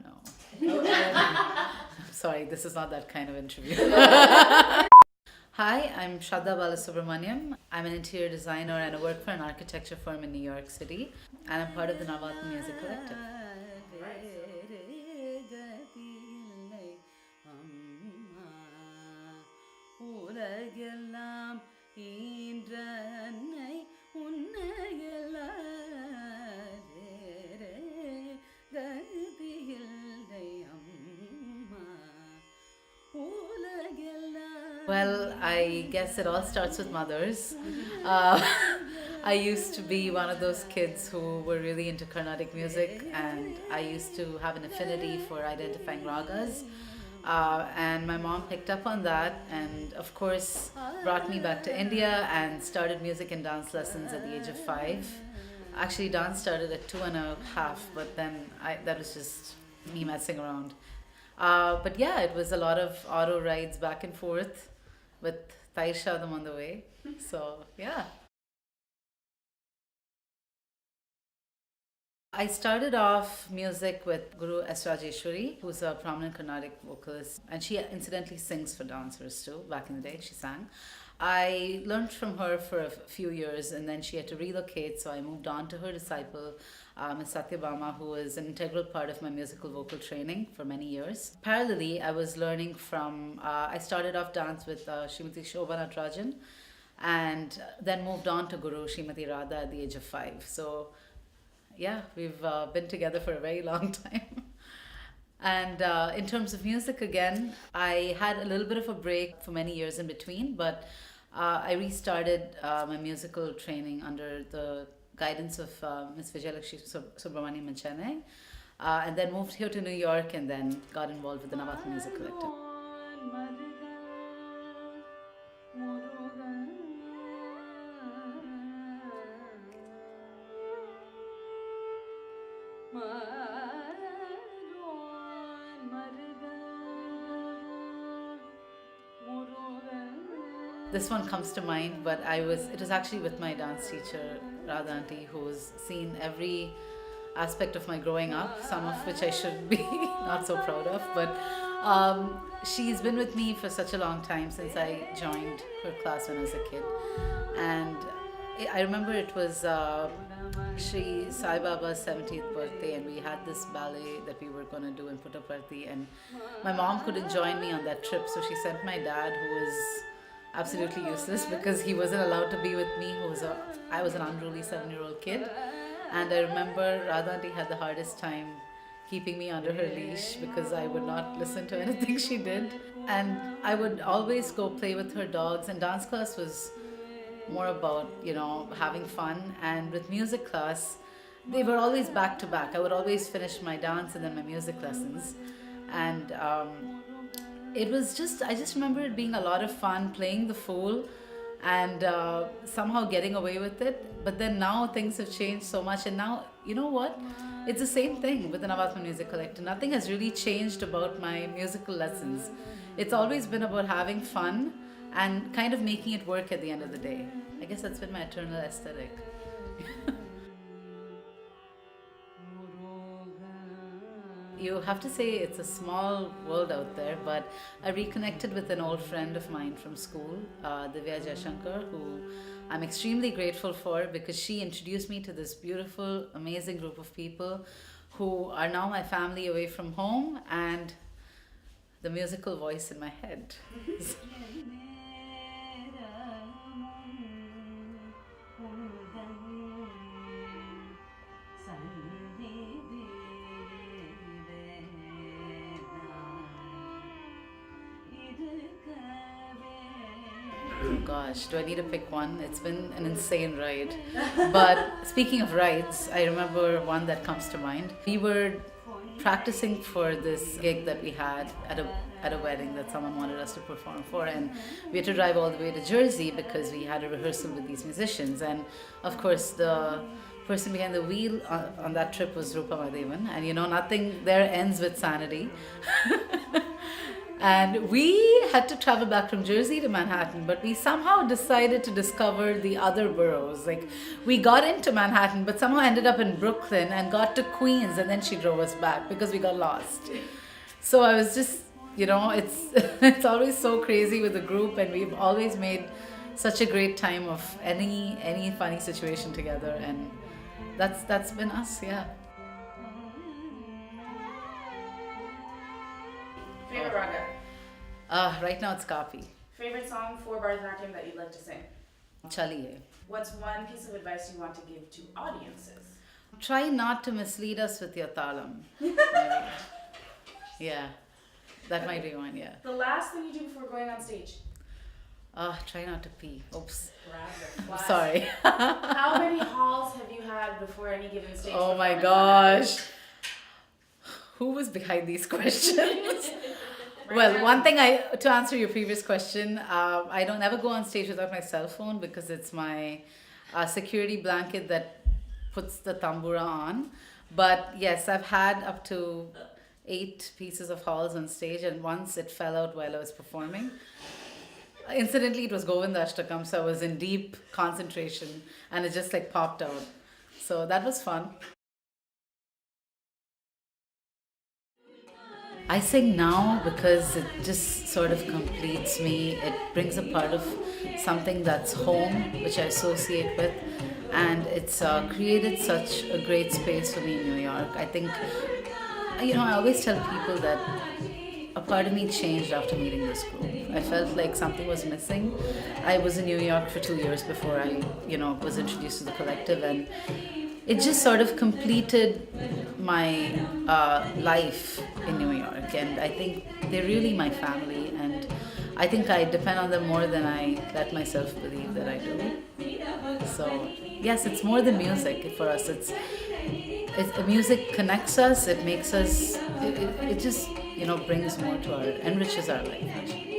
don't know. Sorry, this is not that kind of interview. Hi, I'm Shraddha Balasubramaniam. I'm an interior designer and I work for an architecture firm in New York City, and I'm part of the Navatman Music Collective. Well, I guess it all starts with mothers. I used to be one of those kids who were really into Carnatic music, and I used to have an affinity for identifying ragas. And my mom picked up on that and, of course, brought me back to India and started music and dance lessons at the age of 5. Actually, dance started at 2.5, but then that was just me messing around. But yeah, it was a lot of auto rides back and forth with Taishadam on the way. So yeah. I started off music with Guru S. Rajeshwari, who's a prominent Carnatic vocalist, and she incidentally sings for dancers too. Back in the day, she sang. I learned from her for a few years, and then she had to relocate, so I moved on to her disciple, Ms. Satyabama, who was an integral part of my musical vocal training for many years. Parallelly, I was learning from, I started off dance with Srimati Shobha Natarajan, and then moved on to Guru Srimati Radha at the age of 5. So yeah, we've been together for a very long time. And in terms of music, again, I had a little bit of a break for many years in between, but I restarted my musical training under the guidance of Ms. Vijayalakshmi Subramaniam in Chennai, and then moved here to New York and then got involved with the Navatman Music Collective. This one comes to mind, but it was actually with my dance teacher, Radha Auntie, who's seen every aspect of my growing up, some of which I should be not so proud of, but she's been with me for such a long time, since I joined her class when I was a kid. And I remember it was Shri Sai Baba's 70th birthday, and we had this ballet that we were going to do in Puttaparthi, and my mom couldn't join me on that trip, so she sent my dad, who was absolutely useless because he wasn't allowed to be with me. I was an unruly 7-year-old kid, and I remember Radha Auntie had the hardest time keeping me under her leash because I would not listen to anything she did, and I would always go play with her dogs, and dance class was more about, having fun. And with music class, they were always back to back. I would always finish my dance and then my music lessons, and it was I just remember it being a lot of fun, playing the fool and somehow getting away with it. But then now things have changed so much, and now, you know what? It's the same thing with the Navatman Music Collective. Nothing has really changed about my musical lessons. It's always been about having fun and kind of making it work at the end of the day. I guess that's been my eternal aesthetic. You have to say it's a small world out there, but I reconnected with an old friend of mine from school, Divya Jaishankar, who I'm extremely grateful for, because she introduced me to this beautiful, amazing group of people who are now my family away from home and the musical voice in my head. Oh gosh, do I need to pick one? It's been an insane ride. But speaking of rides, I remember one that comes to mind. We were practicing for this gig that we had at a wedding that someone wanted us to perform for, and we had to drive all the way to Jersey because we had a rehearsal with these musicians. And of course, the person behind the wheel on that trip was Rupa Madhavan, and nothing there ends with sanity. And we had to travel back from Jersey to Manhattan, but we somehow decided to discover the other boroughs. Like, we got into Manhattan, but somehow ended up in Brooklyn and got to Queens, and then she drove us back because we got lost. So I was just, it's it's always so crazy with the group, and we've always made such a great time of any funny situation together, and that's been us, yeah. Favorite raga? Right now it's Kapi. Favorite song for Bharatanatyam that you'd like to sing? Chaliye. What's one piece of advice you want to give to audiences? Try not to mislead us with your talam. Yeah, that might be one, yeah. The last thing you do before going on stage? Try not to pee. Oops. Wow. Sorry. How many halls have you had before any given stage? Oh my gosh. Who was behind these questions? Well, one thing to answer your previous question, I don't ever go on stage without my cell phone because it's my security blanket that puts the tambura on. But yes, I've had up to 8 pieces of halls on stage, and once it fell out while I was performing. Incidentally, it was Govinda Ashtakam, so I was in deep concentration and it just like popped out. So that was fun. I sing now because it just sort of completes me. It brings a part of something that's home, which I associate with. And it's created such a great space for me in New York. I think, I always tell people that a part of me changed after meeting this group. I felt like something was missing. I was in New York for 2 years before I, was introduced to the collective, and it just sort of completed my life in New York. And I think they're really my family, and I think I depend on them more than I let myself believe that I do. So yes, it's more than music for us. It's music connects us. It makes us. It just brings more to enriches our life.